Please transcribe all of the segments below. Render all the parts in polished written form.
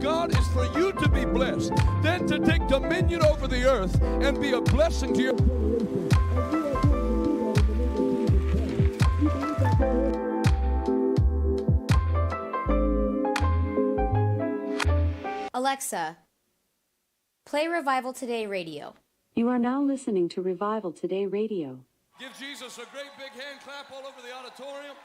God is for you to be blessed, then to take dominion over the earth and be a blessing to your... Alexa, play Revival Today Radio. You are now listening to Revival Today Radio. Give Jesus a great big hand clap all over the auditorium.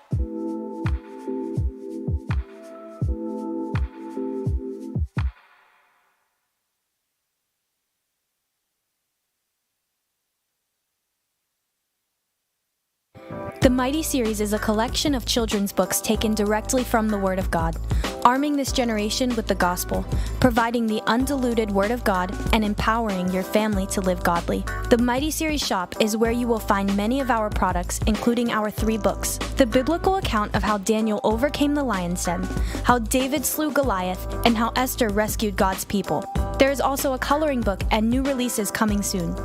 The Mighty series is a collection of children's books taken directly from the Word of God, arming this generation with the gospel, providing the undiluted Word of God, and empowering your family to live godly. The Mighty series shop is where you will find many of our products, including our 3 books: the biblical account of how Daniel overcame the lion's den, how David slew Goliath, and how Esther rescued God's people. There is also a coloring book and new releases coming soon.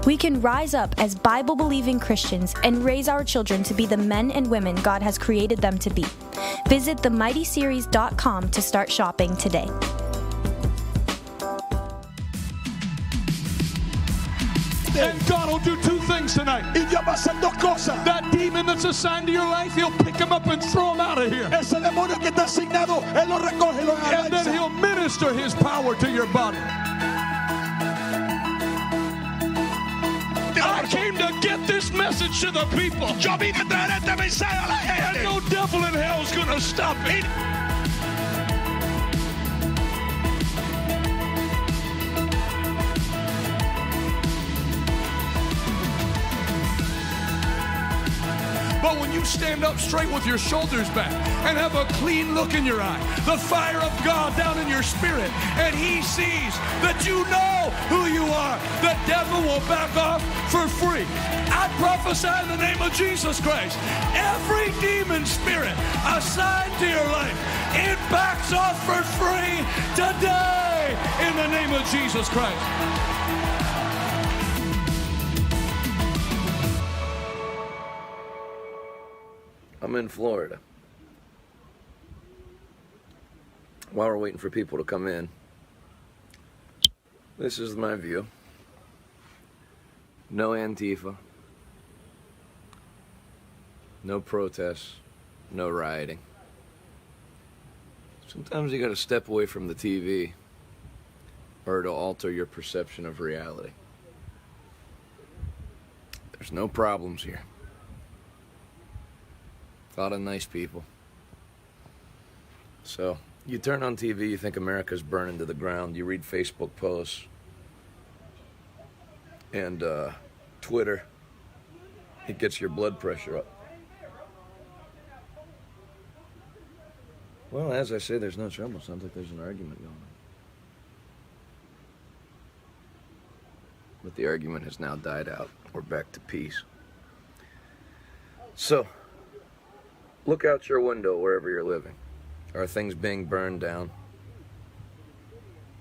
We can rise up as Bible-believing Christians and raise our children to be the men and women God has created them to be. Visit themightyseries.com to start shopping today. And God will do 2 things tonight. Y Dios va a hacer 2 cosas. That demon that's assigned to your life, he'll pick him up and throw him out of here. Ese demonio que está asignado, él lo recoge, lo And then avanza. he'll minister his power to your body. I came to get this message to the people. Yo vine a traer este mensaje a la And gente. no devil in hell is going to stop it. But when you stand up straight with your shoulders back and have a clean look in your eye, the fire of God down in your spirit, and he sees that you know who you are, the devil will back off for free. I prophesy in the name of Jesus Christ, every demon spirit assigned to your life, it backs off for free today in the name of Jesus Christ. I'm in Florida. While we're waiting for people to come in, this is my view. No Antifa. No protests. No rioting. Sometimes you gotta step away from the TV or it'll alter your perception of reality. There's no problems here. A lot of nice people. So, you turn on TV, you think America's burning to the ground, you read Facebook posts and Twitter, it gets your blood pressure up. Well, as I say, there's no trouble. Sounds like there's an argument going on. But the argument has now died out. We're back to peace. So, look out your window wherever you're living. Are things being burned down?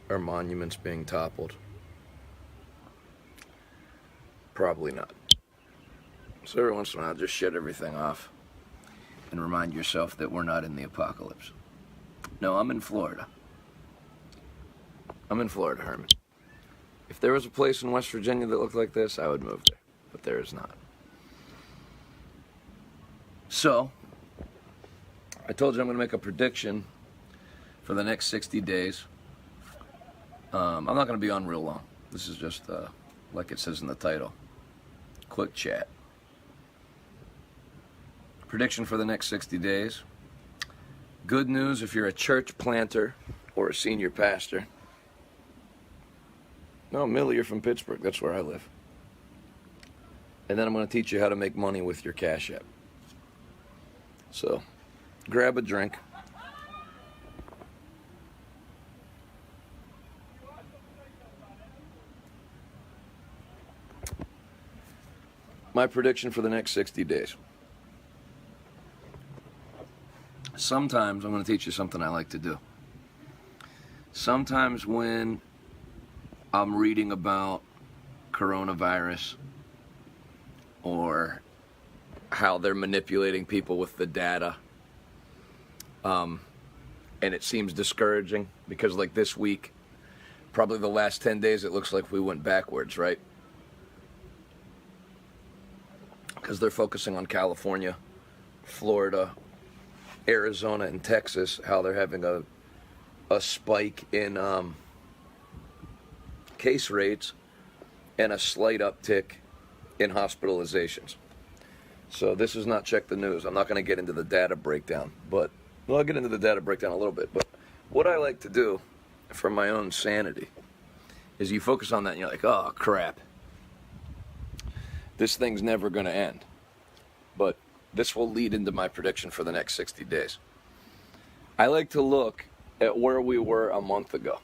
Are monuments being toppled? Probably not. So every once in a while, just shut everything off and remind yourself that we're not in the apocalypse. No, I'm in Florida. I'm in Florida, Herman. If there was a place in West Virginia that looked like this, I would move there. But there is not. So, I told you I'm going to make a prediction for the next 60 days. I'm not going to be on real long. This is just, like it says in the title, quick chat. Prediction for the next 60 days. Good news if you're a church planter or a senior pastor. No, Millie, you're from Pittsburgh. That's where I live. And then I'm going to teach you how to make money with your CashApp. So, grab a drink. My prediction for the next 60 days. Sometimes I'm going to teach you something I like to do. Sometimes when I'm reading about coronavirus or how they're manipulating people with the data, and it seems discouraging because like this week, probably the last 10 days, it looks like we went backwards, right? Because they're focusing on California, Florida, Arizona, and Texas, how they're having a spike in case rates and a slight uptick in hospitalizations. So this is not Check the News. I'm not going to get into the data breakdown, but I'll get into the data breakdown a little bit. But what I like to do for my own sanity is you focus on that and you're like, oh, crap. This thing's never going to end. But this will lead into my prediction for the next 60 days. I like to look at where we were a month ago.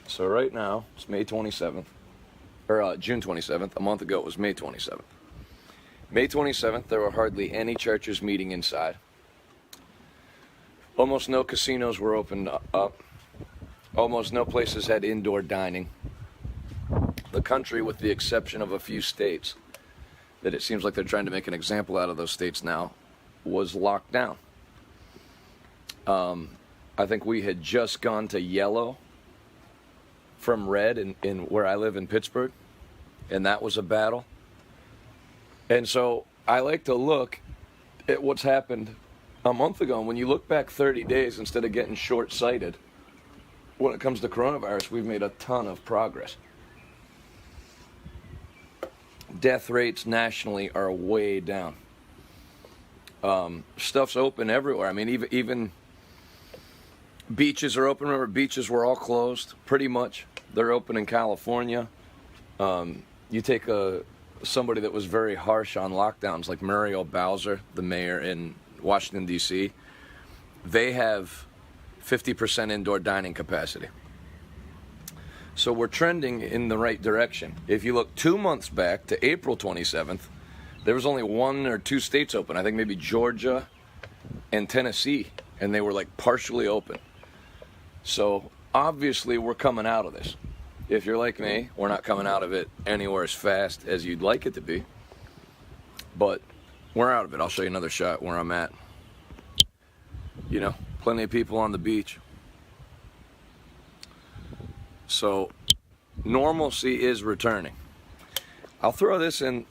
So right now, it's May 27th, or June 27th. A month ago, it was May 27th. May 27th, there were hardly any churches meeting inside. Almost no casinos were opened up. Almost no places had indoor dining. The country, with the exception of a few states, that it seems like they're trying to make an example out of those states now, was locked down. I think we had just gone to yellow from red in where I live in Pittsburgh, and that was a battle. And so I like to look at what's happened a month ago, and when you look back 30 days, instead of getting short-sighted, when it comes to coronavirus, we've made a ton of progress. Death rates nationally are way down. Stuff's open everywhere. I mean, even beaches are open. Remember, beaches were all closed, pretty much. They're open in California. You take somebody that was very harsh on lockdowns, like Muriel Bowser, the mayor in Washington, D.C., they have 50% indoor dining capacity. So we're trending in the right direction. If you look 2 months back to April 27th, there was only 1 or 2 states open. I think maybe Georgia and Tennessee, and they were like partially open. So obviously we're coming out of this. If you're like me, we're not coming out of it anywhere as fast as you'd like it to be. But we're out of it. I'll show you another shot where I'm at. You know, plenty of people on the beach. So normalcy is returning. I'll throw this in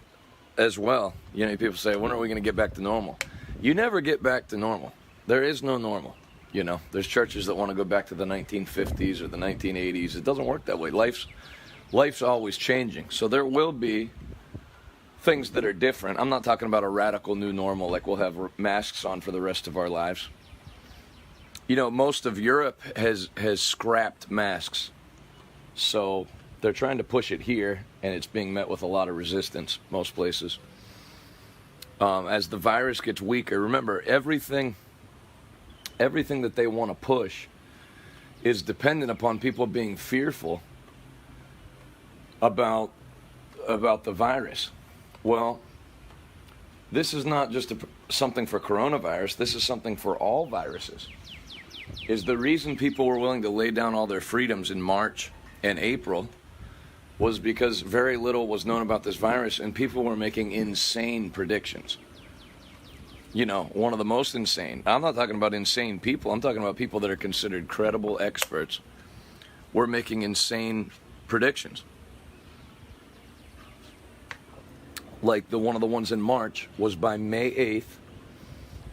as well. You know, people say, when are we going to get back to normal? You never get back to normal. There is no normal. You know, there's churches that want to go back to the 1950s or the 1980s. It doesn't work that way. Life's always changing. So there will be things that are different. I'm not talking about a radical new normal, like we'll have masks on for the rest of our lives. You know, most of Europe has scrapped masks. So they're trying to push it here, and it's being met with a lot of resistance most places. As the virus gets weaker, remember, everything that they want to push is dependent upon people being fearful about the virus. Well, this is not just something for coronavirus. This is something for all viruses. Is the reason people were willing to lay down all their freedoms in March and April was because very little was known about this virus, and people were making insane predictions. You know, one of the most insane. I'm not talking about insane people. I'm talking about people that are considered credible experts. We're making insane predictions. Like one of the ones in March was by May 8th,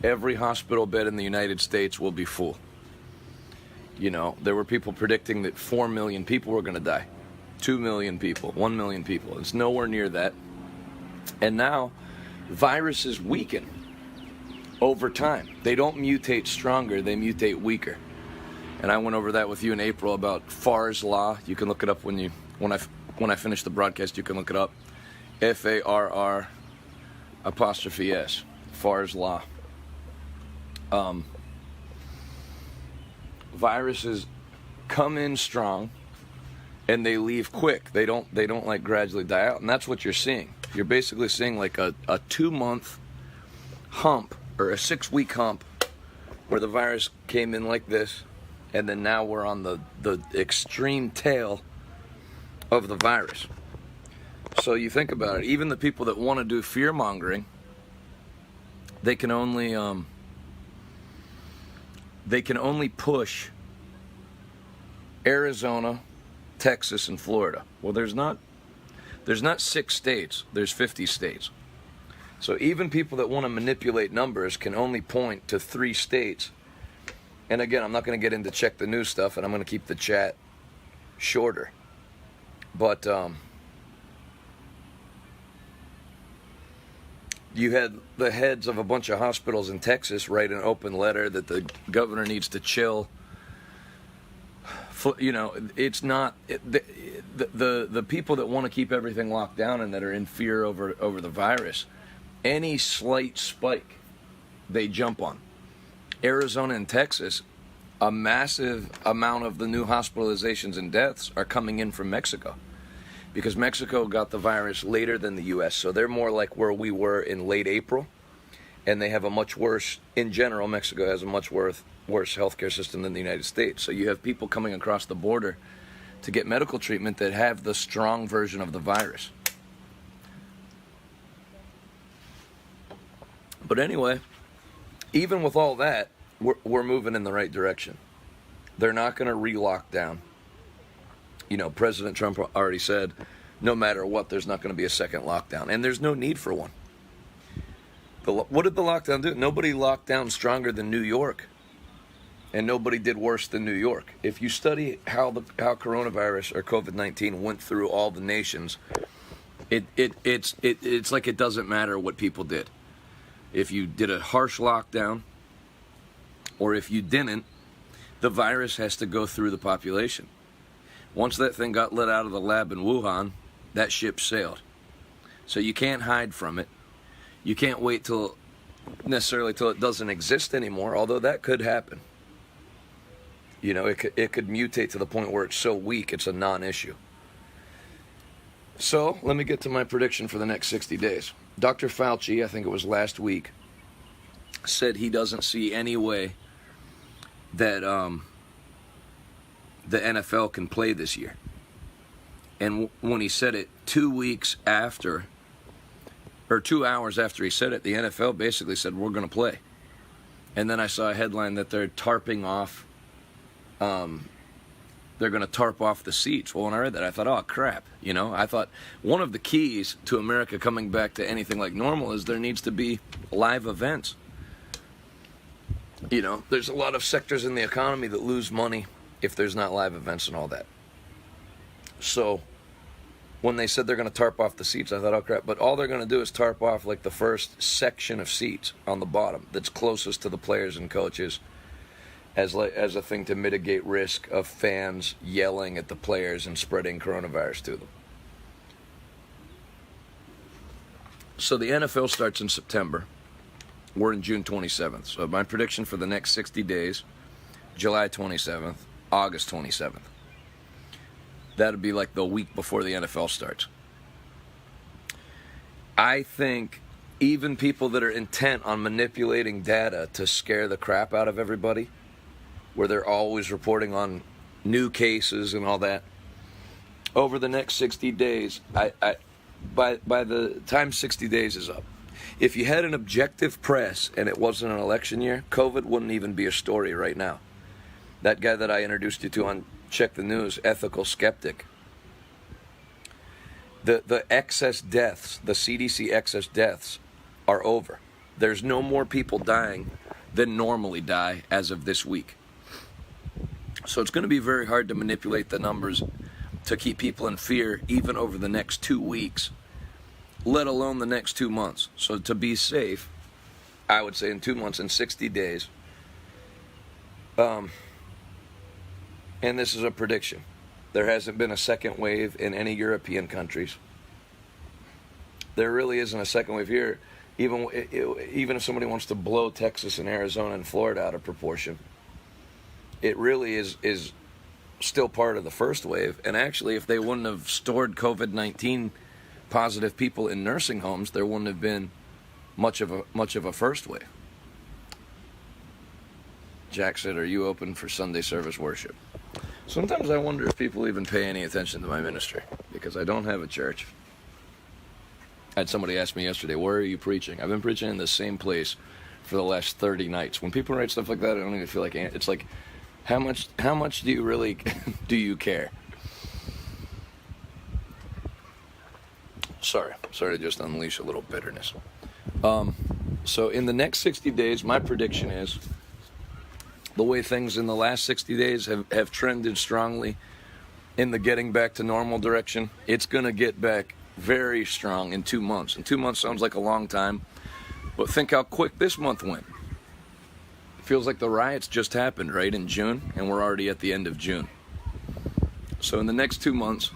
every hospital bed in the United States will be full. You know, there were people predicting that 4 million people were going to die. 2 million people, 1 million people. It's nowhere near that. And now, viruses weaken over time. They don't mutate stronger, they mutate weaker. And I went over that with you in April about Farr's Law. You can look it up when I finish the broadcast, you can look it up. FARR''S. Farr's Law. Viruses come in strong and they leave quick. They don't like gradually die out, and that's what you're seeing. You're basically seeing like a 2-month hump or a 6-week hump where the virus came in like this, and then now we're on the extreme tail of the virus. So you think about it, even the people that want to do fear mongering, they can only they can only push Arizona, Texas, and Florida. Well, there's not 6 states, there's 50 states. So even people that want to manipulate numbers can only point to 3 states. And again, I'm not going to get into check the news stuff, and I'm going to keep the chat shorter. But you had the heads of a bunch of hospitals in Texas write an open letter that the governor needs to chill. You know, it's not the people that want to keep everything locked down and that are in fear over the virus. Any slight spike, they jump on. Arizona and Texas, a massive amount of the new hospitalizations and deaths are coming in from Mexico, because Mexico got the virus later than the U.S., so they're more like where we were in late April, and they have a much worse, in general, Mexico has a much worse healthcare system than the United States. So you have people coming across the border to get medical treatment that have the strong version of the virus. But anyway, even with all that, we're moving in the right direction. They're not going to re-lock down. You know, President Trump already said, no matter what, there's not going to be a second lockdown. And there's no need for one. What did the lockdown do? Nobody locked down stronger than New York. And nobody did worse than New York. If you study how coronavirus or COVID-19 went through all the nations, it's like it doesn't matter what people did. If you did a harsh lockdown, or if you didn't, the virus has to go through the population. Once that thing got let out of the lab in Wuhan, that ship sailed. So you can't hide from it. You can't wait necessarily till it doesn't exist anymore, although that could happen. You know, it could mutate to the point where it's so weak it's a non-issue. So, let me get to my prediction for the next 60 days. Dr. Fauci, I think it was last week, said he doesn't see any way that the NFL can play this year. And when he said it 2 weeks after, or 2 hours after he said it, the NFL basically said, we're going to play. And then I saw a headline that they're tarping off, they're going to tarp off the seats. Well, when I read that, I thought, oh, crap. You know, I thought one of the keys to America coming back to anything like normal is there needs to be live events. You know, there's a lot of sectors in the economy that lose money if there's not live events and all that. So when they said they're going to tarp off the seats, I thought, oh, crap. But all they're going to do is tarp off like the first section of seats on the bottom that's closest to the players and coaches, as a thing to mitigate risk of fans yelling at the players and spreading coronavirus to them. So the NFL starts in September. We're in June 27th. So my prediction for the next 60 days, July 27th, August 27th. That'd be like the week before the NFL starts. I think even people that are intent on manipulating data to scare the crap out of everybody, where they're always reporting on new cases and all that, over the next 60 days, by the time 60 days is up, if you had an objective press and it wasn't an election year, COVID wouldn't even be a story right now. That guy that I introduced you to on Check the News, Ethical Skeptic, the excess deaths, the CDC excess deaths are over. There's no more people dying than normally die as of this week. So it's going to be very hard to manipulate the numbers to keep people in fear even over the next 2 weeks, let alone the next 2 months. So to be safe, I would say in 2 months and 60 days, and this is a prediction, there hasn't been a second wave in any European countries. There really isn't a second wave here, even if somebody wants to blow Texas and Arizona and Florida out of proportion. It really is still part of the first wave. And actually, if they wouldn't have stored COVID-19 positive people in nursing homes, there wouldn't have been much of a first wave. Jack said, are you open for Sunday service worship? Sometimes I wonder if people even pay any attention to my ministry, because I don't have a church. I had somebody ask me yesterday, where are you preaching? I've been preaching in the same place for the last 30 nights. When people write stuff like that, I don't even feel like it's like, how much do you really do you care? Sorry to just unleash a little bitterness. So in the next 60 days, my prediction is the way things in the last 60 days have trended strongly in the getting back to normal direction, it's going to get back very strong in 2 months. And 2 months sounds like a long time, but think how quick this month went. It feels like the riots just happened, right, in June, and we're already at the end of June. So in the next 2 months,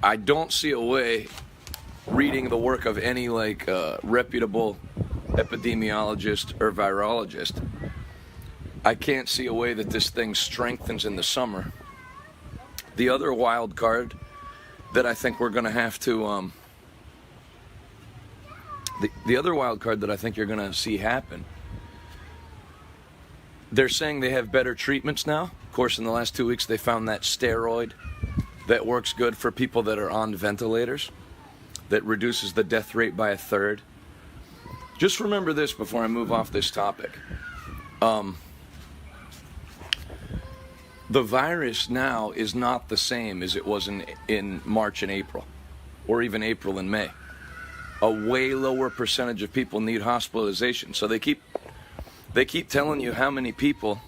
I don't see a way, reading the work of any reputable epidemiologist or virologist, I can't see a way that this thing strengthens in the summer. The other wild card that I think we're going to have to, the other wild card that I think you're going to see happen, they're saying they have better treatments now. Of course, in the last 2 weeks, they found that steroid that works good for people that are on ventilators, that reduces the death rate by 1/3. Just remember this before I move off this topic. The virus now is not the same as it was in March and April, or even April and May. A way lower percentage of people need hospitalization. So they keep telling you how many people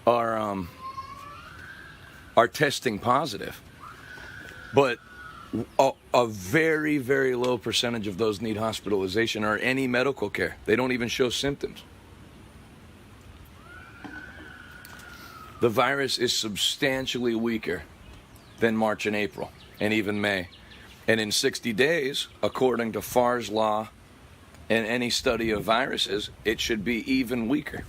are testing positive, but a very, very low percentage of those need hospitalization or any medical care. They don't even show symptoms. The virus is substantially weaker than March and April, and even May. And in 60 days, according to Farr's law and any study of viruses, it should be even weaker.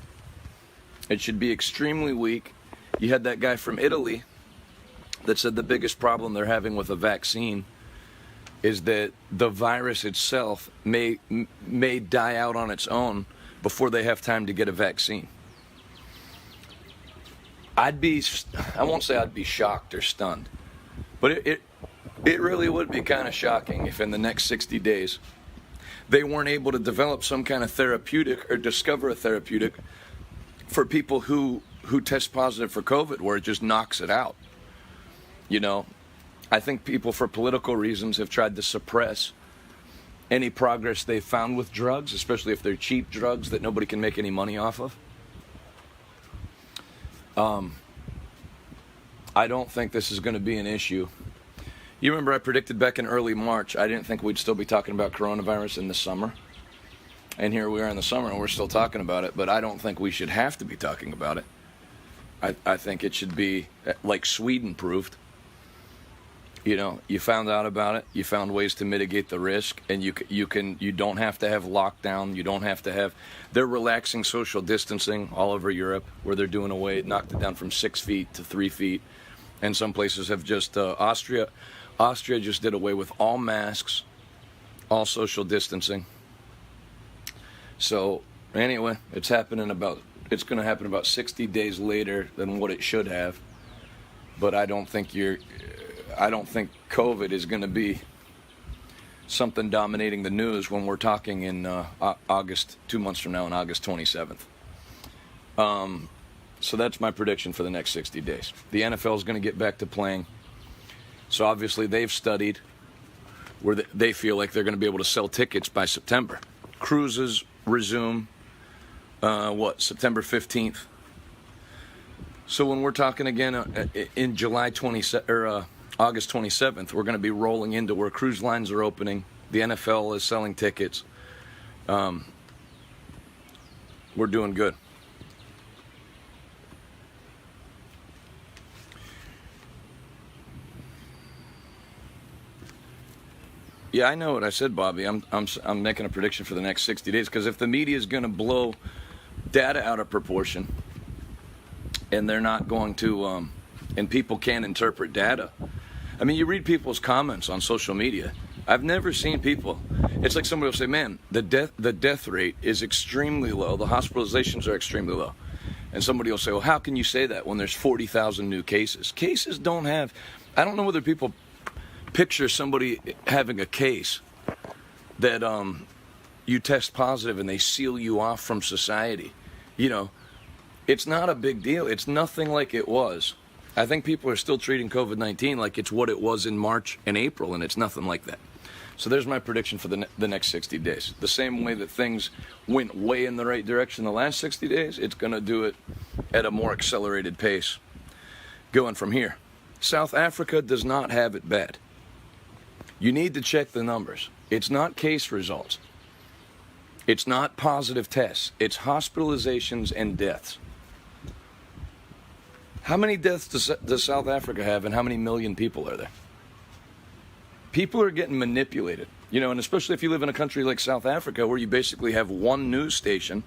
It should be extremely weak. You had that guy from Italy that said the biggest problem they're having with a vaccine is that the virus itself may die out on its own before they have time to get a vaccine. I won't say I'd be shocked or stunned, but it really would be kind of shocking if in the next 60 days they weren't able to develop some kind of therapeutic or discover a therapeutic for people who test positive for COVID, where it just knocks it out. You know, I think people, for political reasons, have tried to suppress any progress they've found with drugs, especially if they're cheap drugs that nobody can make any money off of. I don't think this is going to be an issue. You remember I predicted back in early March, I didn't think we'd still be talking about coronavirus in the summer. And here we are in the summer and we're still talking about it, but I don't think we should have to be talking about it. I think it should be like Sweden proved. You know, you found out about it, you found ways to mitigate the risk, and you don't have to have lockdown, you don't have to have, they're relaxing social distancing all over Europe, where they're doing away, knocked it down from 6 feet to 3 feet, and some places have just, Austria just did away with all masks, all social distancing. So anyway, it's going to happen about 60 days later than what it should have, but I don't think COVID is going to be something dominating the news when we're talking in August, 2 months from now, on August 27th. So that's my prediction for the next 60 days. The NFL is going to get back to playing. So obviously they've studied where they feel like they're going to be able to sell tickets by September. Cruises resume, September 15th. So when we're talking again in August 27th, we're going to be rolling into where cruise lines are opening. The NFL is selling tickets. We're doing good. Yeah, I know what I said, Bobby. I'm making a prediction for the next 60 days, because if the media is going to blow data out of proportion, and they're not going to, and people can't interpret data. I mean, you read people's comments on social media. I've never seen people. It's like somebody will say, "Man, the death rate is extremely low. The hospitalizations are extremely low," and somebody will say, "Well, how can you say that when there's 40,000 new cases?" Cases don't have. I don't know whether people picture somebody having a case that you test positive and they seal you off from society. You know, it's not a big deal. It's nothing like it was. I think people are still treating COVID-19 like it's what it was in March and April, and it's nothing like that. So there's my prediction for the next 60 days. The same way that things went way in the right direction the last 60 days, it's going to do it at a more accelerated pace going from here. South Africa does not have it bad. You need to check the numbers. It's not case results. It's not positive tests. It's hospitalizations and deaths. How many deaths does South Africa have, and how many million people are there? People are getting manipulated, you know, and especially if you live in a country like South Africa where you basically have one news station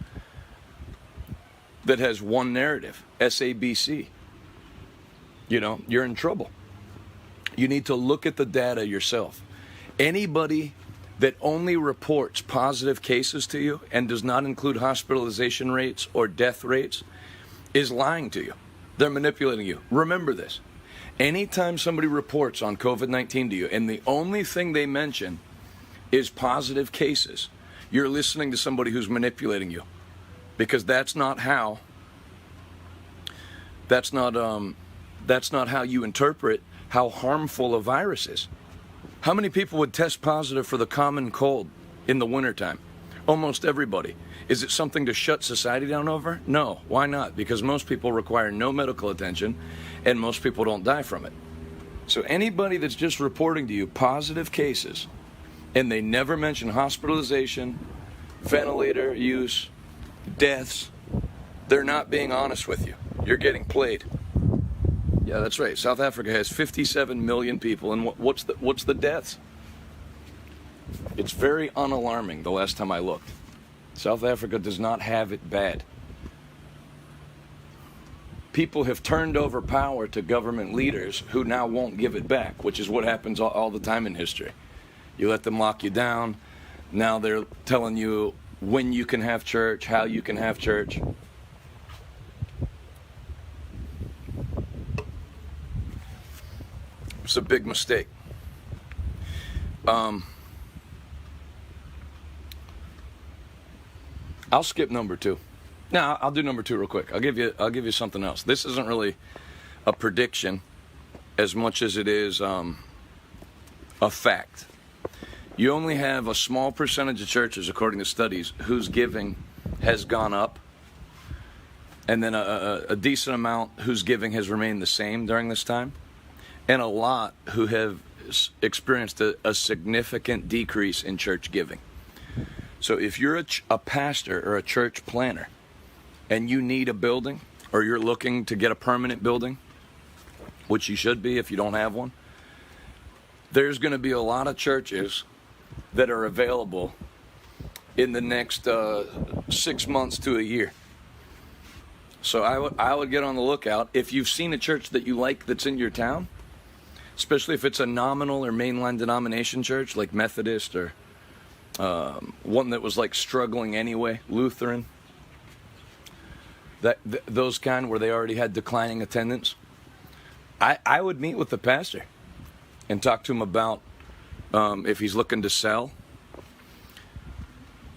that has one narrative, SABC. You know, you're in trouble. You need to look at the data yourself. Anybody that only reports positive cases to you and does not include hospitalization rates or death rates is lying to you. They're manipulating you. Remember this. Anytime somebody reports on COVID-19 to you and the only thing they mention is positive cases, you're listening to somebody who's manipulating you, because that's not how you interpret how harmful a virus is. How many people would test positive for the common cold in the wintertime? Almost everybody. Is it something to shut society down over? No. Why not? Because most people require no medical attention and most people don't die from it. So anybody that's just reporting to you positive cases and they never mention hospitalization, ventilator use, deaths, they're not being honest with you. You're getting played. Yeah, that's right. South Africa has 57 million people, and what's the deaths? It's very unalarming the last time I looked. South Africa does not have it bad. People have turned over power to government leaders who now won't give it back, which is what happens all the time in history. You let them lock you down. Now they're telling you when you can have church, how you can have church. It's a big mistake. I'll skip number 2. No, I'll do number 2 real quick. I'll give you something else. This isn't really a prediction as much as it is a fact. You only have a small percentage of churches, according to studies, whose giving has gone up, and then a decent amount whose giving has remained the same during this time, and a lot who have experienced a significant decrease in church giving. So if you're a pastor or a church planner and you need a building, or you're looking to get a permanent building, which you should be if you don't have one, there's going to be a lot of churches that are available in the next 6 months to a year. So I would get on the lookout. If you've seen a church that you like that's in your town, especially if it's a nominal or mainline denomination church like Methodist or one that was like struggling anyway, Lutheran, those kind where they already had declining attendance, I would meet with the pastor and talk to him about if he's looking to sell.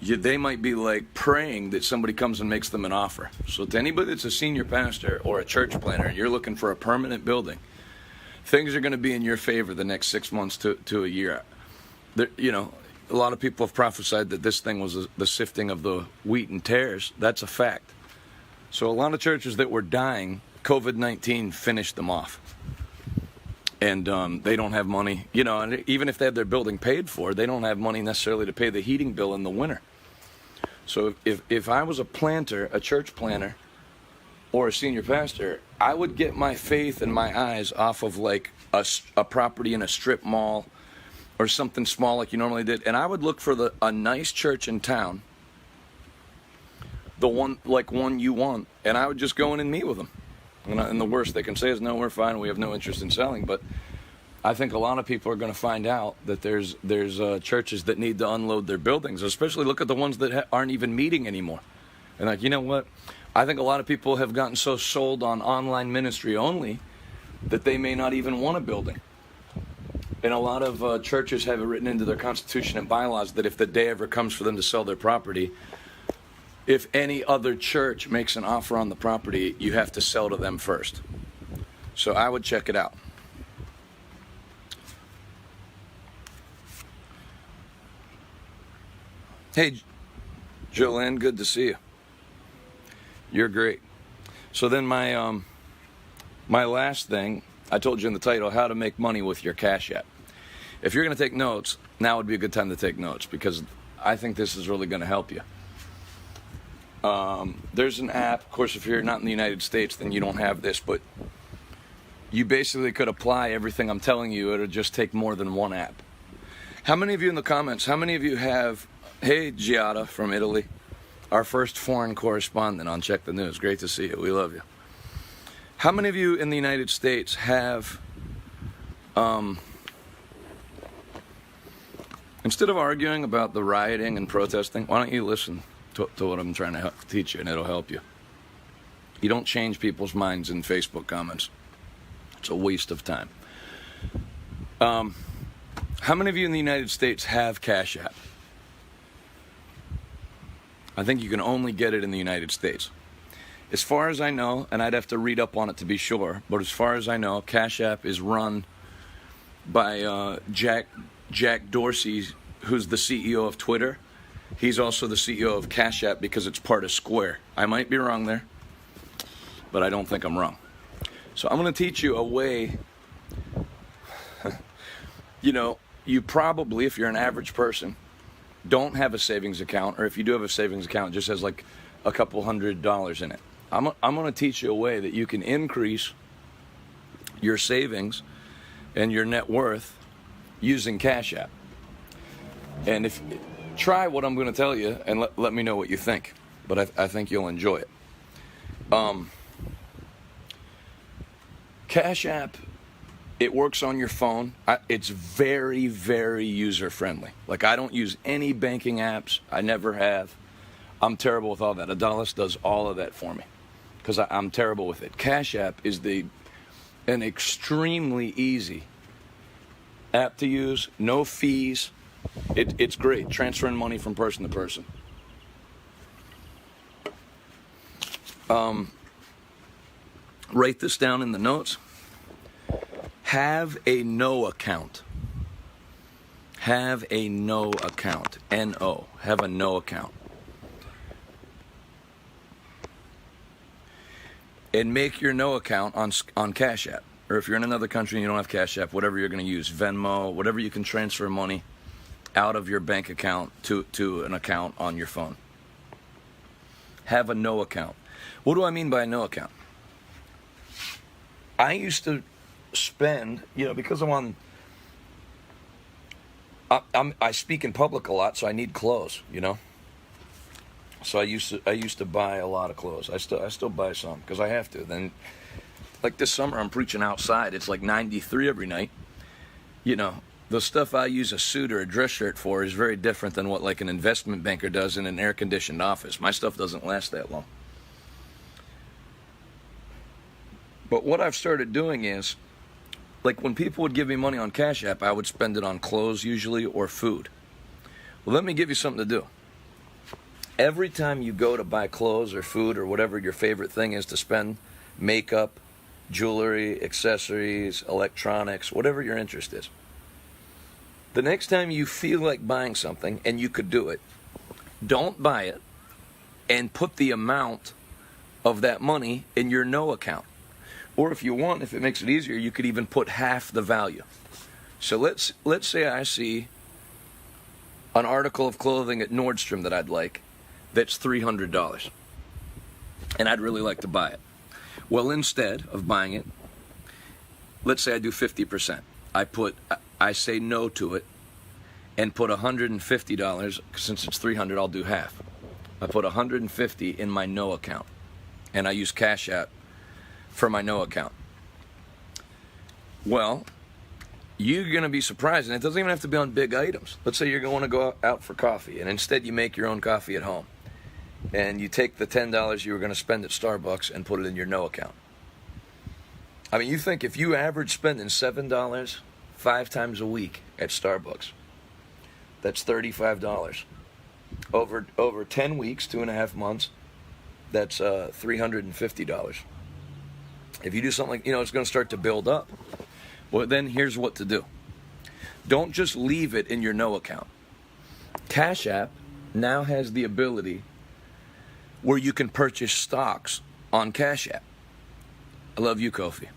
They might be like praying that somebody comes and makes them an offer. So to anybody that's a senior pastor or a church planner and you're looking for a permanent building, things are going to be in your favor the next 6 months to a year. You know, a lot of people have prophesied that this thing was the sifting of the wheat and tares. That's a fact. So a lot of churches that were dying, COVID-19 finished them off. And they don't have money. You know, and even if they have their building paid for, they don't have money necessarily to pay the heating bill in the winter. So if I was a planter, a church planner, or a senior pastor, I would get my faith and my eyes off of like a property in a strip mall or something small like you normally did, and I would look for a nice church in town, the one you want, and I would just go in and meet with them. And the worst they can say is, no, we're fine, we have no interest in selling. But I think a lot of people are going to find out that there's churches that need to unload their buildings, especially look at the ones that aren't even meeting anymore. And like, you know what? I think a lot of people have gotten so sold on online ministry only that they may not even want a building. And a lot of churches have it written into their constitution and bylaws that if the day ever comes for them to sell their property, if any other church makes an offer on the property, you have to sell to them first. So I would check it out. Hey, Jolene, good to see you. You're great. So then my last thing, I told you in the title, how to make money with your CashApp. If you're going to take notes, now would be a good time to take notes because I think this is really going to help you. There's an app, of course, if you're not in the United States, then you don't have this, but you basically could apply everything I'm telling you. It'll just take more than one app. How many of you in the comments, how many of you have, hey, Giada from Italy, our first foreign correspondent on Check the News. Great to see you. We love you. How many of you in the United States have, instead of arguing about the rioting and protesting, why don't you listen to what I'm trying to teach you, and it'll help you. You don't change people's minds in Facebook comments. It's a waste of time. How many of you in the United States have CashApp? I think you can only get it in the United States. As far as I know, and I'd have to read up on it to be sure, but as far as I know, CashApp is run by Jack Dorsey, who's the CEO of Twitter. He's also the CEO of CashApp because it's part of Square. I might be wrong there, but I don't think I'm wrong. So I'm going to teach you a way, you probably, if you're an average person, don't have a savings account, or if you do have a savings account, it just has like a couple $100 in it. I'm going to teach you a way that you can increase your savings and your net worth using CashApp. And if try what I'm going to tell you and let me know what you think. But I think you'll enjoy it. CashApp, it works on your phone. It's very, very user-friendly. Like, I don't use any banking apps. I never have. I'm terrible with all that. Adalis does all of that for me because I'm terrible with it. CashApp is an extremely easy app to use, no fees. It's great, transferring money from person to person. Write this down in the notes. Have a no account. Have a no account. N-O. Have a no account. And make your no account on CashApp. Or if you're in another country and you don't have CashApp, whatever you're going to use, Venmo, whatever you can transfer money out of your bank account to an account on your phone. Have a no account. What do I mean by a no account? I used to spend, because I speak in public a lot, so I need clothes, So I used to buy a lot of clothes. I still buy some because I have to. Then, like this summer, I'm preaching outside. It's like 93 every night. The stuff I use a suit or a dress shirt for is very different than what like an investment banker does in an air-conditioned office. My stuff doesn't last that long. But what I've started doing is, like when people would give me money on CashApp, I would spend it on clothes usually or food. Well, let me give you something to do. Every time you go to buy clothes or food or whatever your favorite thing is to spend, makeup, jewelry, accessories, electronics, whatever your interest is, the next time you feel like buying something, and you could do it, don't buy it and put the amount of that money in your no account. Or if you want, if it makes it easier, you could even put half the value. So let's say I see an article of clothing at Nordstrom that I'd like that's $300. And I'd really like to buy it. Well, instead of buying it, let's say I do 50%. I say no to it and put $150. Since it's $300, I'll do half. I put $150 in my no account, and I use CashApp for my no account. Well, you're going to be surprised, and it doesn't even have to be on big items. Let's say you're going to go out for coffee, and instead you make your own coffee at home, and you take the $10 you were going to spend at Starbucks and put it in your no account. I mean, you think if you average spending $7, 5 times a week at Starbucks. That's $35. Over 10 weeks, 2.5 months, that's $350. If you do something like, it's going to start to build up. Well, then here's what to do. Don't just leave it in your no account. CashApp now has the ability where you can purchase stocks on CashApp. I love you, Kofi.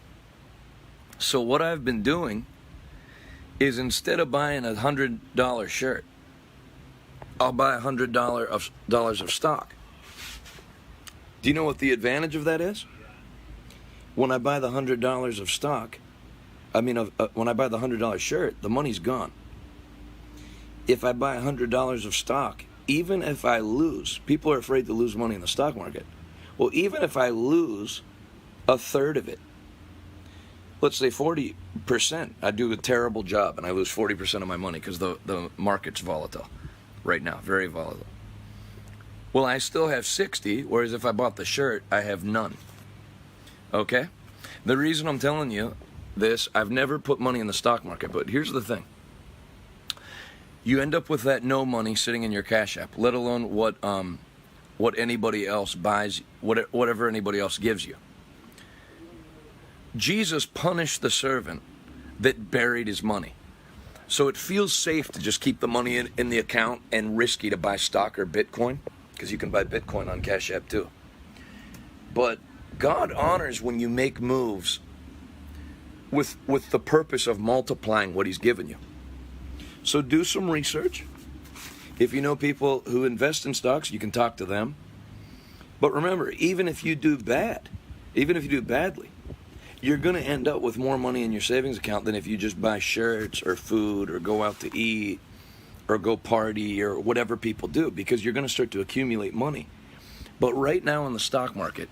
So what I've been doing is instead of buying a $100 shirt, I'll buy $100 of stock. Do you know what the advantage of that is? When I buy the $100 of stock, when I buy the $100 shirt, the money's gone. If I buy $100 of stock, even if I lose, people are afraid to lose money in the stock market. Well, even if I lose a third of it, let's say 40%, I do a terrible job and I lose 40% of my money because the market's volatile right now, very volatile. Well, I still have 60, whereas if I bought the shirt, I have none. Okay? The reason I'm telling you this, I've never put money in the stock market, but here's the thing. You end up with that no money sitting in your Cash App, let alone what anybody else buys, whatever anybody else gives you. Jesus punished the servant that buried his money. So it feels safe to just keep the money in the account and risky to buy stock or Bitcoin, because you can buy Bitcoin on Cash App too. But God honors when you make moves with the purpose of multiplying what he's given you. So do some research. If you know people who invest in stocks, you can talk to them. But remember, even if you do badly, you're going to end up with more money in your savings account than if you just buy shirts or food or go out to eat or go party or whatever people do, because you're going to start to accumulate money. But right now in the stock market,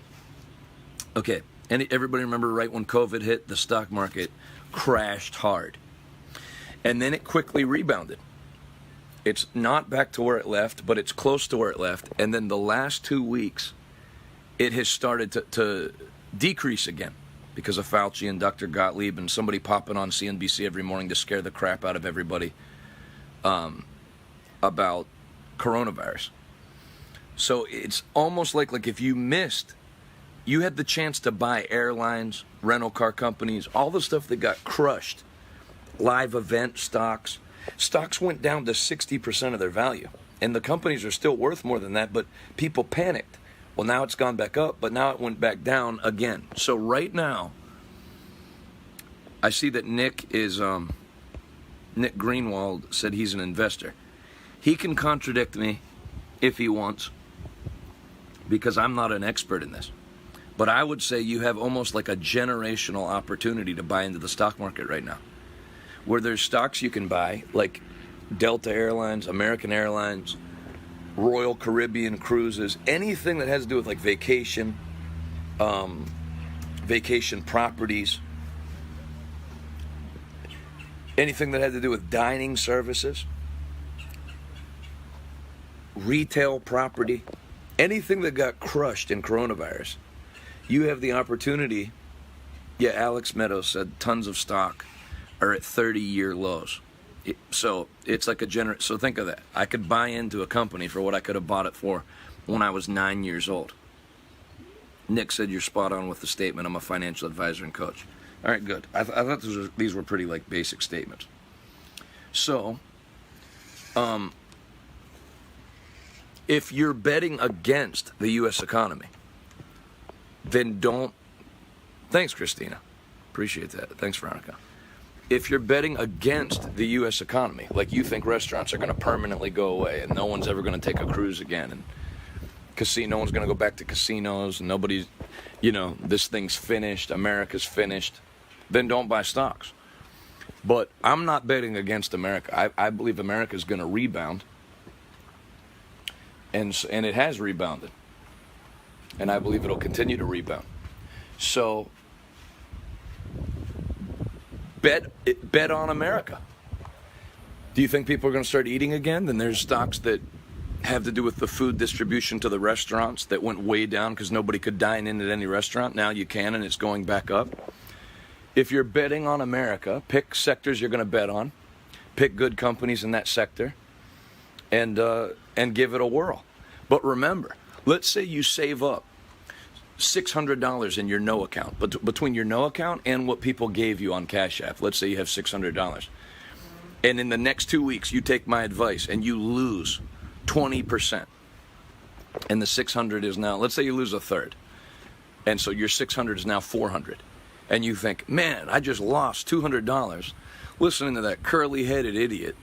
okay, everybody remember right when COVID hit, the stock market crashed hard. And then it quickly rebounded. It's not back to where it left, but it's close to where it left. And then the last 2 weeks, it has started to decrease again because of Fauci and Dr. Gottlieb and somebody popping on CNBC every morning to scare the crap out of everybody about coronavirus. So it's almost like if you missed, you had the chance to buy airlines, rental car companies, all the stuff that got crushed. Live event stocks. Stocks went down to 60% of their value. And the companies are still worth more than that, but people panicked. Well, now it's gone back up, but now it went back down again. So right now, I see that Nick Greenwald said he's an investor. He can contradict me if he wants, because I'm not an expert in this. But I would say you have almost like a generational opportunity to buy into the stock market right now, where there's stocks you can buy, like Delta Airlines, American Airlines, Royal Caribbean Cruises, anything that has to do with like vacation properties, anything that had to do with dining services, retail property, anything that got crushed in coronavirus. You have the opportunity. Yeah, Alex Meadows said tons of stock are at 30-year lows. So it's like so think of that. I could buy into a company for what I could have bought it for when I was 9 years old. Nick said you're spot on with the statement. I'm a financial advisor and coach. All right, good. I thought these were pretty like basic statements. So, if you're betting against the U.S. economy, then don't. Thanks, Christina. Appreciate that. Thanks, Veronica. If you're betting against the U.S. economy, like you think restaurants are going to permanently go away and no one's ever going to take a cruise again, and no one's going to go back to casinos, and nobody's, this thing's finished, America's finished, then don't buy stocks. But I'm not betting against America. I believe America's going to rebound, and it has rebounded, and I believe it'll continue to rebound. So bet on America. Do you think people are going to start eating again? Then there's stocks that have to do with the food distribution to the restaurants that went way down because nobody could dine in at any restaurant. Now you can, and it's going back up. if you're betting on America, pick sectors you're going to bet on, pick good companies in that sector, and give it a whirl. But remember, let's say you save up $600 in your no account, but between your no account and what people gave you on CashApp, let's say you have $600. And in the next 2 weeks, you take my advice and you lose 20%. And the 600 is now, let's say you lose a third. And so your 600 is now 400. And you think, man, I just lost $200 listening to that curly-headed idiot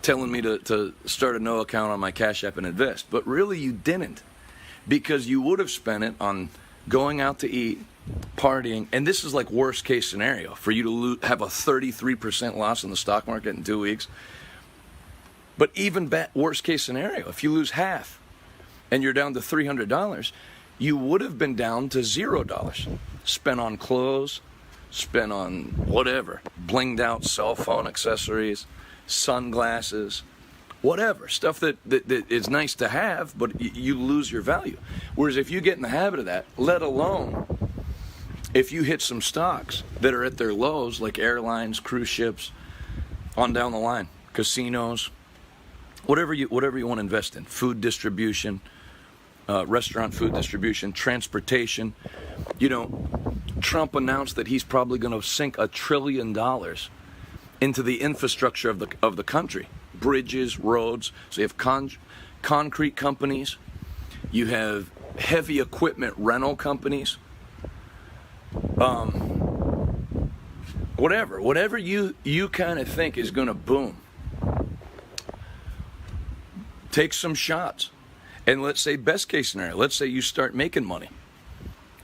telling me to start a no account on my Cash App and invest. But really you didn't, because you would have spent it on going out to eat, partying, and this is like worst case scenario for you to have a 33% loss in the stock market in 2 weeks. But even worst case scenario, if you lose half and you're down to $300, you would have been down to $0, spent on clothes, spent on whatever, blinged out cell phone accessories, sunglasses, whatever, stuff that is nice to have, but you lose your value. Whereas if you get in the habit of that, let alone if you hit some stocks that are at their lows, like airlines, cruise ships, on down the line, casinos, whatever you want to invest in, food distribution, restaurant food distribution, transportation. You know, Trump announced that he's probably going to sink $1 trillion into the infrastructure of the country, bridges, roads. So you have concrete companies, you have heavy equipment rental companies, whatever you kind of think is going to boom. Take some shots. And let's say best case scenario, let's say you start making money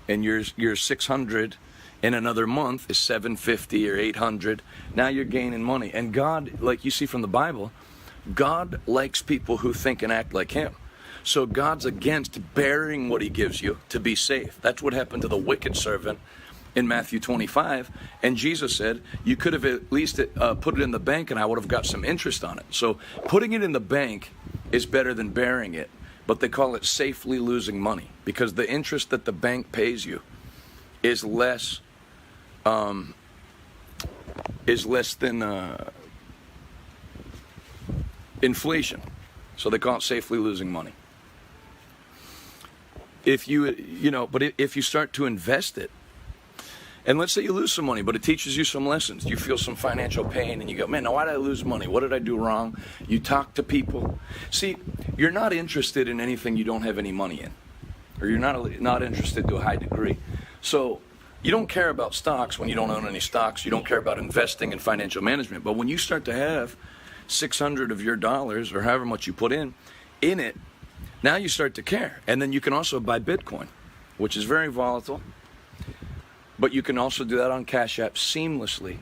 and your 600 in another month is 750 or 800. Now you're gaining money. And God, like you see from the Bible, God likes people who think and act like him. So God's against bearing what he gives you to be safe. That's what happened to the wicked servant in Matthew 25. And Jesus said, you could have at least put it in the bank and I would have got some interest on it. So putting it in the bank is better than bearing it. But they call it safely losing money because the interest that the bank pays you is less than inflation. So they call it safely losing money. If if you start to invest it, and let's say you lose some money, but it teaches you some lessons. You feel some financial pain and you go, man, now why did I lose money? What did I do wrong? You talk to people. See, you're not interested in anything you don't have any money in. Or you're not interested to a high degree. So you don't care about stocks when you don't own any stocks. You don't care about investing and financial management. But when you start to have 600 of your dollars or however much you put in it, now you start to care. And then you can also buy Bitcoin, which is very volatile. But you can also do that on Cash App seamlessly,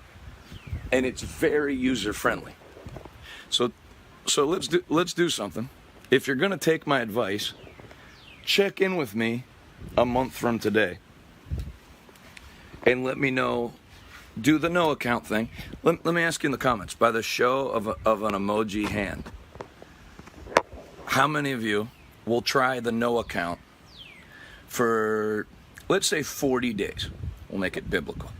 and it's very user friendly. So let's do something. If you're going to take my advice, check in with me a month from today, and let me know. Do the no account thing. Let me ask you in the comments by the show of an emoji hand. How many of you will try the no account for, let's say, 40 days? We'll make it biblical.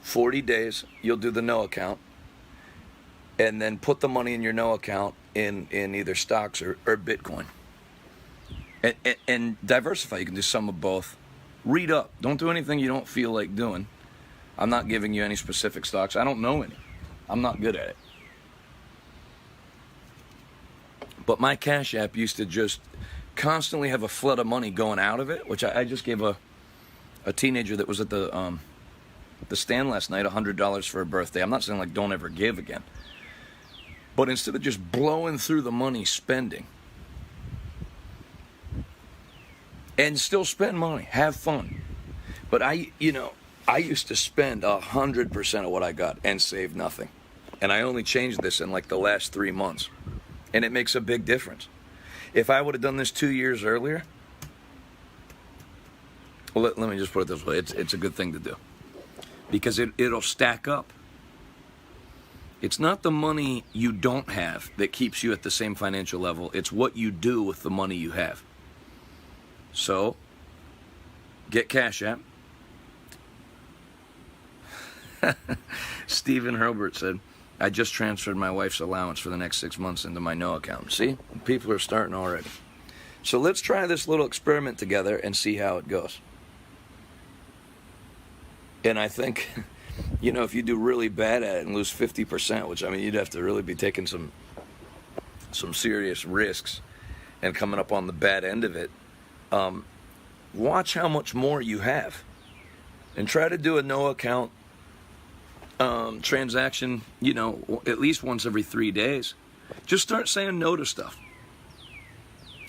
40 days, you'll do the no account, and then put the money in your no account in either stocks or Bitcoin. And diversify. You can do some of both. Read up. Don't do anything you don't feel like doing. I'm not giving you any specific stocks. I don't know any. I'm not good at it. But my Cash App used to just constantly have a flood of money going out of it, which I just gave a teenager that was at the stand last night $100 for her birthday. I'm not saying like don't ever give again. But instead of just blowing through the money spending, and still spend money, have fun. But I used to spend 100% of what I got and save nothing. And I only changed this in like the last 3 months. And it makes a big difference. If I would have done this 2 years earlier, well, let me just put it this way. It's a good thing to do. Because it'll stack up. It's not the money you don't have that keeps you at the same financial level. It's what you do with the money you have. So, get Cash App. Stephen Herbert said, I just transferred my wife's allowance for the next 6 months into my no account. See? People are starting already. So let's try this little experiment together and see how it goes. And I think, if you do really bad at it and lose 50%, which, you'd have to really be taking some serious risks and coming up on the bad end of it, watch how much more you have. And try to do a no account transaction, at least once every 3 days. Just start saying no to stuff.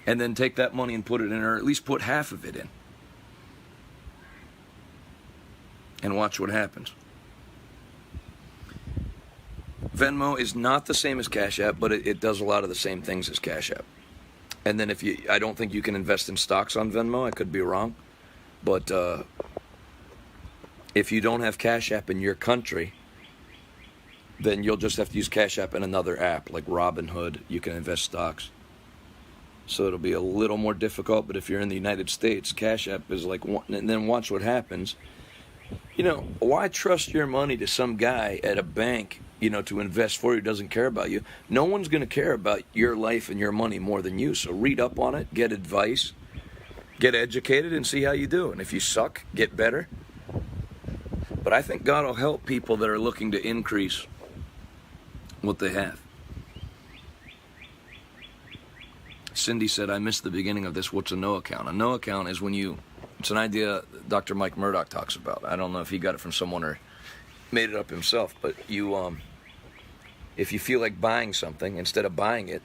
And then take that money and put it in, or at least put half of it in. And watch what happens. Venmo is not the same as CashApp, but it does a lot of the same things as CashApp. And then I don't think you can invest in stocks on Venmo. I could be wrong. But if you don't have CashApp in your country, then you'll just have to use CashApp in another app, like Robinhood. You can invest stocks. So it'll be a little more difficult, but if you're in the United States, CashApp is like one, and then watch what happens. Why trust your money to some guy at a bank, to invest for you who doesn't care about you? No one's going to care about your life and your money more than you. So read up on it, get advice, get educated, and see how you do. And if you suck, get better. But I think God will help people that are looking to increase what they have. Cindy said, I missed the beginning of this. What's a no account? A no account is when it's an idea Dr. Mike Murdoch talks about. I don't know if he got it from someone or made it up himself, but if you feel like buying something, instead of buying it,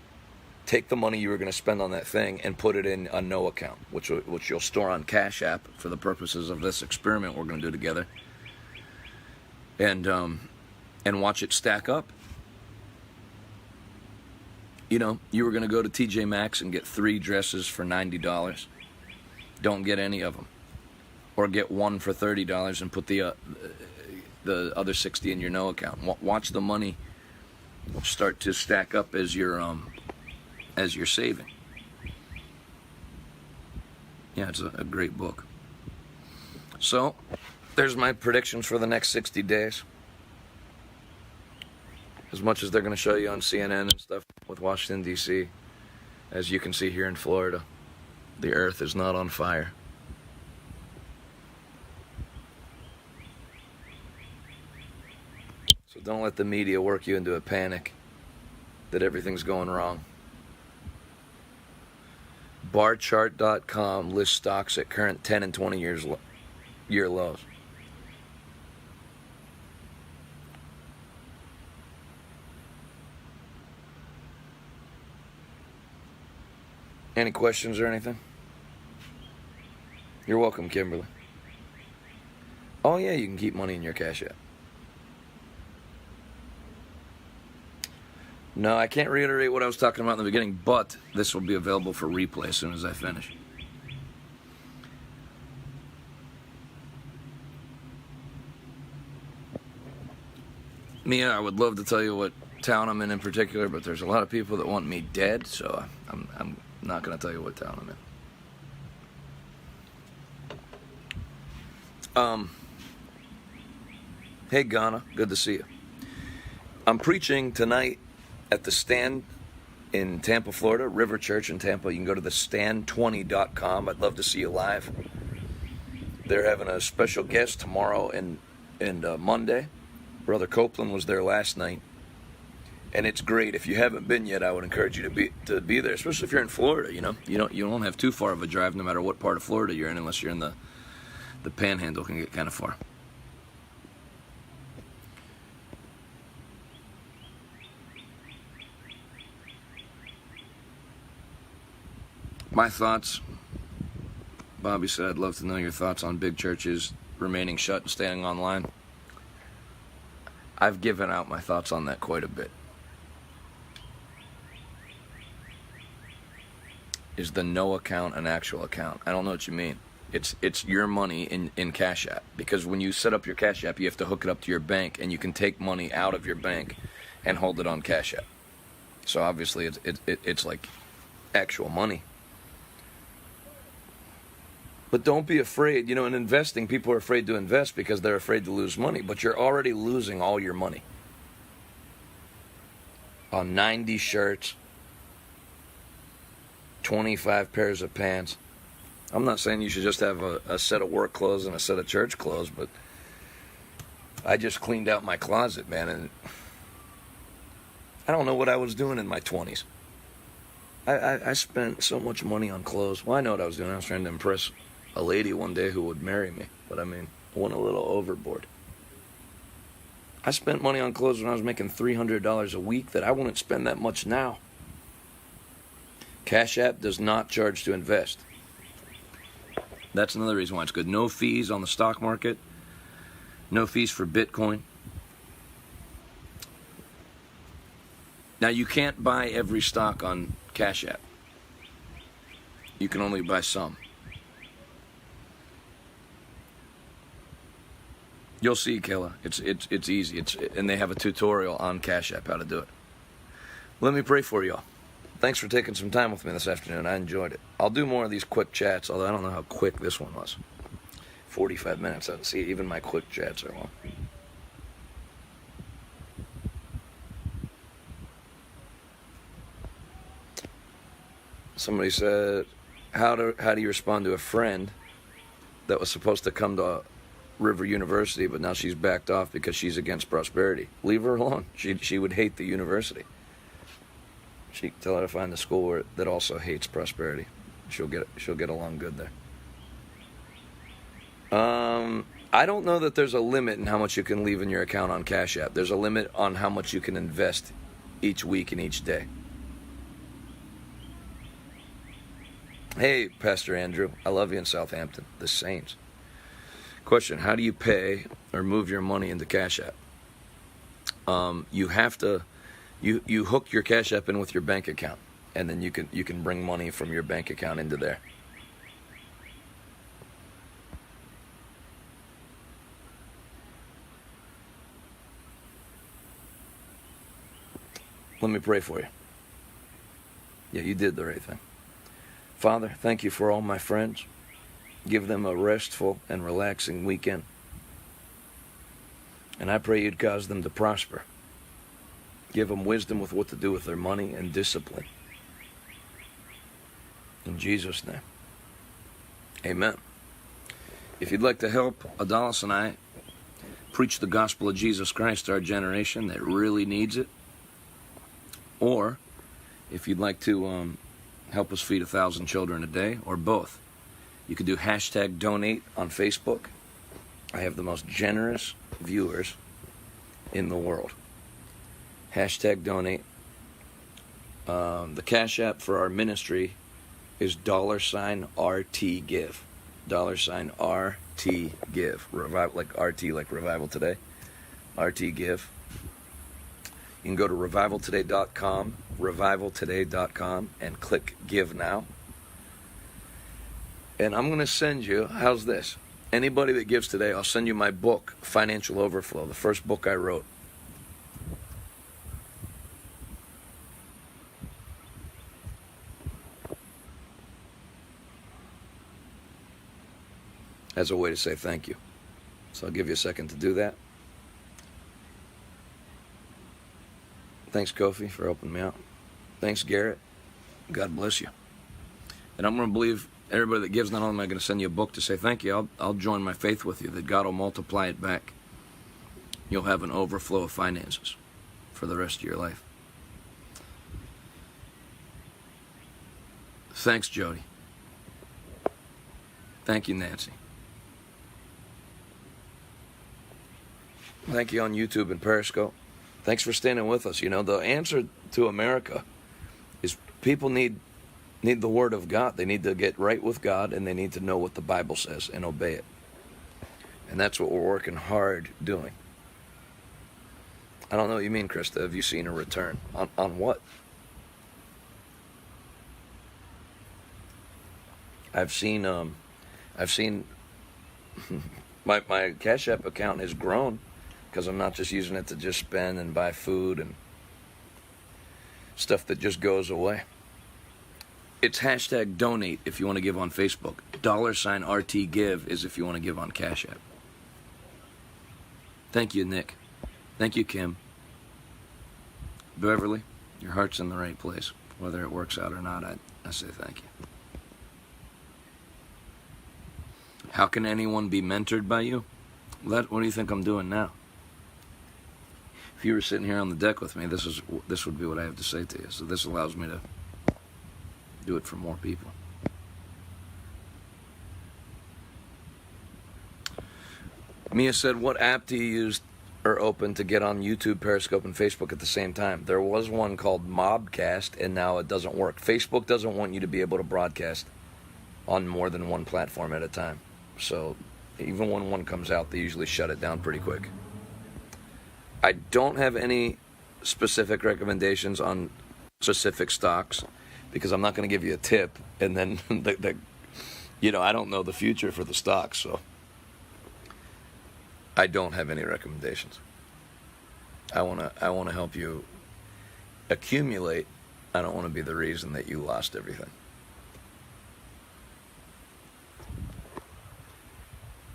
take the money you were going to spend on that thing and put it in a no account, which you'll store on CashApp for the purposes of this experiment we're going to do together. And watch it stack up. You were going to go to TJ Maxx and get 3 dresses for $90. Don't get any of them. Or get one for $30 and put the other 60 in your no account. Watch the money start to stack up as you're saving. Yeah, it's a great book. So, there's my predictions for the next 60 days. As much as they're going to show you on CNN and stuff with Washington, D.C., as you can see here in Florida, the earth is not on fire. So don't let the media work you into a panic that everything's going wrong. Barchart.com lists stocks at current 10 and 20 year lows. Any questions or anything? You're welcome, Kimberly. Oh yeah, you can keep money in your Cash App. No, I can't reiterate what I was talking about in the beginning, but this will be available for replay as soon as I finish. Mia, I would love to tell you what town I'm in particular, but there's a lot of people that want me dead, so I'm not going to tell you what town I'm in. Hey, Ghana, good to see you. I'm preaching tonight at the Stand in Tampa, Florida, River Church in Tampa. You can go to thestand20.com. I'd love to see you live. They're having a special guest tomorrow and Monday. Brother Copeland was there last night. And it's great. If you haven't been yet, I would encourage you to be there, especially if you're in Florida. You don't have too far of a drive, no matter what part of Florida you're in, unless you're in the Panhandle. Can get kind of far. My thoughts. Bobby said, I'd love to know your thoughts on big churches remaining shut and staying online. I've given out my thoughts on that quite a bit. Is the no account an actual account? I don't know what you mean. It's your money in Cash App. Because when you set up your Cash App, you have to hook it up to your bank, and you can take money out of your bank and hold it on Cash App. So obviously it's like actual money. But don't be afraid. In investing, people are afraid to invest because they're afraid to lose money. But you're already losing all your money on 90 shirts, 25 pairs of pants. I'm not saying you should just have a set of work clothes and a set of church clothes, but I just cleaned out my closet, man, and I don't know what I was doing in my 20s. I spent so much money on clothes. Well, I know what I was doing. I was trying to impress a lady one day who would marry me, but I went a little overboard. I spent money on clothes when I was making $300 a week that I wouldn't spend that much now. CashApp does not charge to invest. That's another reason why it's good. No fees on the stock market. No fees for Bitcoin. Now, you can't buy every stock on CashApp. You can only buy some. You'll see, Kayla. It's easy. And they have a tutorial on CashApp how to do it. Let me pray for y'all. Thanks for taking some time with me this afternoon. I enjoyed it. I'll do more of these quick chats, although I don't know how quick this one was. 45 minutes. See, even my quick chats are long. Somebody said, how do you respond to a friend that was supposed to come to River University, but now she's backed off because she's against prosperity? Leave her alone. She would hate the university. Tell her to find the school that also hates prosperity. She'll get along good there. I don't know that there's a limit in how much you can leave in your account on CashApp. There's a limit on how much you can invest each week and each day. Hey, Pastor Andrew, I love you in Southampton, the Saints. Question, how do you pay or move your money into CashApp? You have to, you hook your CashApp in with your bank account, and then you can bring money from your bank account into there. Let me pray for you. Yeah, you did the right thing. Father, thank you for all my friends. Give them a restful and relaxing weekend. And I pray you'd cause them to prosper. Give them wisdom with what to do with their money and discipline. In Jesus' name. Amen. If you'd like to help Adalis and I preach the gospel of Jesus Christ to our generation that really needs it, or if you'd like to help us feed 1,000 children a day, or both, you can do #donate on Facebook. I have the most generous viewers in the world. #donate. The Cash App for our ministry is $RTGive. $RTGive. Like RT, like Revival Today. RTGive. You can go to revivaltoday.com, and click Give Now. And I'm going to send you, how's this? Anybody that gives today, I'll send you my book, Financial Overflow, the first book I wrote. As a way to say thank you. So I'll give you a second to do that. Thanks, Kofi, for helping me out. Thanks, Garrett. God bless you. And I'm going to believe everybody that gives, not only am I going to send you a book to say thank you, I'll join my faith with you that God will multiply it back. You'll have an overflow of finances for the rest of your life. Thanks, Jody. Thank you, Nancy. Thank you on YouTube and Periscope. Thanks for standing with us. You know, the answer to America is people need the Word of God. They need to get right with God, and they need to know what the Bible says and obey it. And that's what we're working hard doing. I don't know what you mean, Krista. Have you seen a return? On what? I've seen my Cash App account has grown because I'm not just using it to just spend and buy food and stuff that just goes away. It's hashtag donate if you want to give on Facebook. $RT give is if you want to give on CashApp. Thank you, Nick. Thank you, Kim. Beverly, your heart's in the right place. Whether it works out or not, I say thank you. How can anyone be mentored by you? What do you think I'm doing now? If you were sitting here on the deck with me, this would be what I have to say to you. So this allows me to do it for more people. Mia said, what app do you use or open to get on YouTube, Periscope, and Facebook at the same time? There was one called Mobcast, and now it doesn't work. Facebook doesn't want you to be able to broadcast on more than one platform at a time. So even when one comes out, they usually shut it down pretty quick. I don't have any specific recommendations on specific stocks because I'm not going to give you a tip, and then I don't know the future for the stocks, so I don't have any recommendations. I want to help you accumulate. I don't want to be the reason that you lost everything.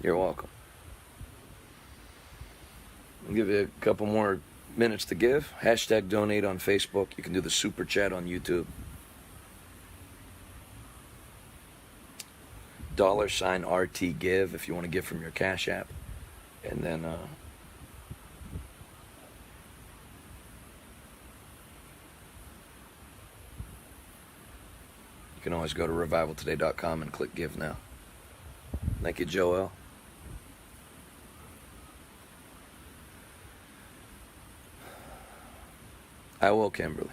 You're welcome. I'll give you a couple more minutes to give. Hashtag donate on Facebook. You can do the super chat on YouTube. $RT give if you want to give from your Cash App. And then you can always go to revivaltoday.com and click give now. Thank you, Joel. I will, Kimberly.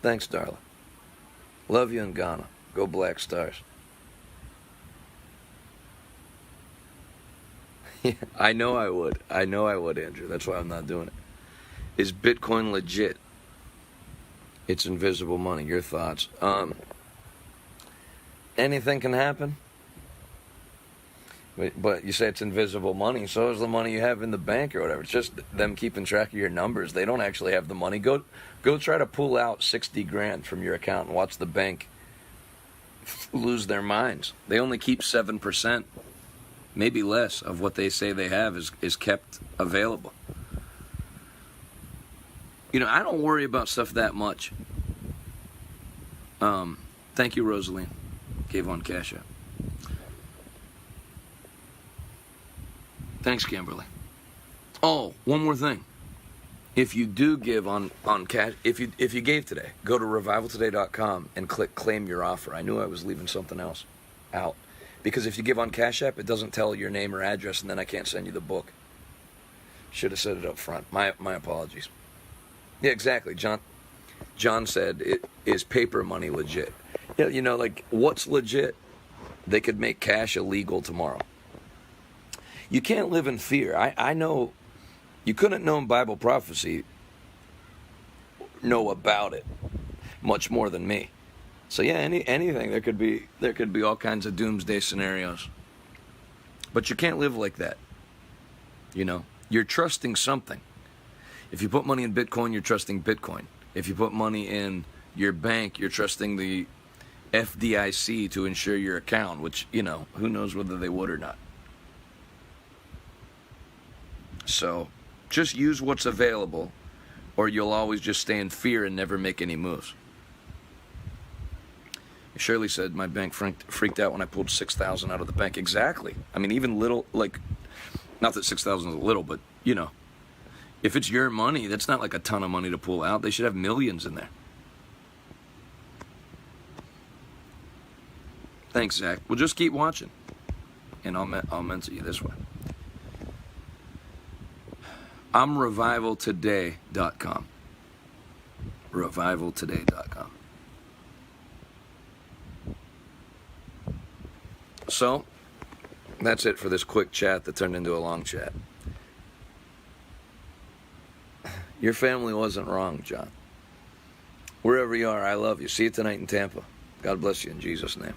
Thanks, darling. Love you in Ghana. Go Black Stars. Yeah, I know I would. I know I would, Andrew. That's why I'm not doing it. Is Bitcoin legit? It's invisible money. Your thoughts? Anything can happen. But you say it's invisible money. So is the money you have in the bank or whatever. It's just them keeping track of your numbers. They don't actually have the money. Go try to pull out 60 grand from your account and watch the bank lose their minds. They only keep 7%, maybe less, of what they say they have is kept available. I don't worry about stuff that much. Thank you, Rosaline. Gave on CashApp. Thanks, Kimberly. Oh, one more thing. If you do give on cash, if you gave today, go to revivaltoday.com and click claim your offer. I knew I was leaving something else out. Because if you give on Cash App, it doesn't tell your name or address, and then I can't send you the book. Should have said it up front. My apologies. Yeah, exactly. John said, is paper money legit? Yeah, what's legit? They could make cash illegal tomorrow. You can't live in fear. I know you couldn't know in Bible prophecy, know about it much more than me. So yeah, anything, there could be all kinds of doomsday scenarios. But you can't live like that. You're trusting something. If you put money in Bitcoin, you're trusting Bitcoin. If you put money in your bank, you're trusting the FDIC to insure your account, which, who knows whether they would or not. So just use what's available, or you'll always just stay in fear and never make any moves. Shirley said, my bank freaked out when I pulled $6,000 out of the bank. Exactly. I mean, even little, not that $6,000 is little, but, if it's your money, that's not like a ton of money to pull out. They should have millions in there. Thanks, Zach. Well, just keep watching, and I'll mention you this way. I'm revivaltoday.com. Revivaltoday.com. So, that's it for this quick chat that turned into a long chat. Your family wasn't wrong, John. Wherever you are, I love you. See you tonight in Tampa. God bless you in Jesus' name.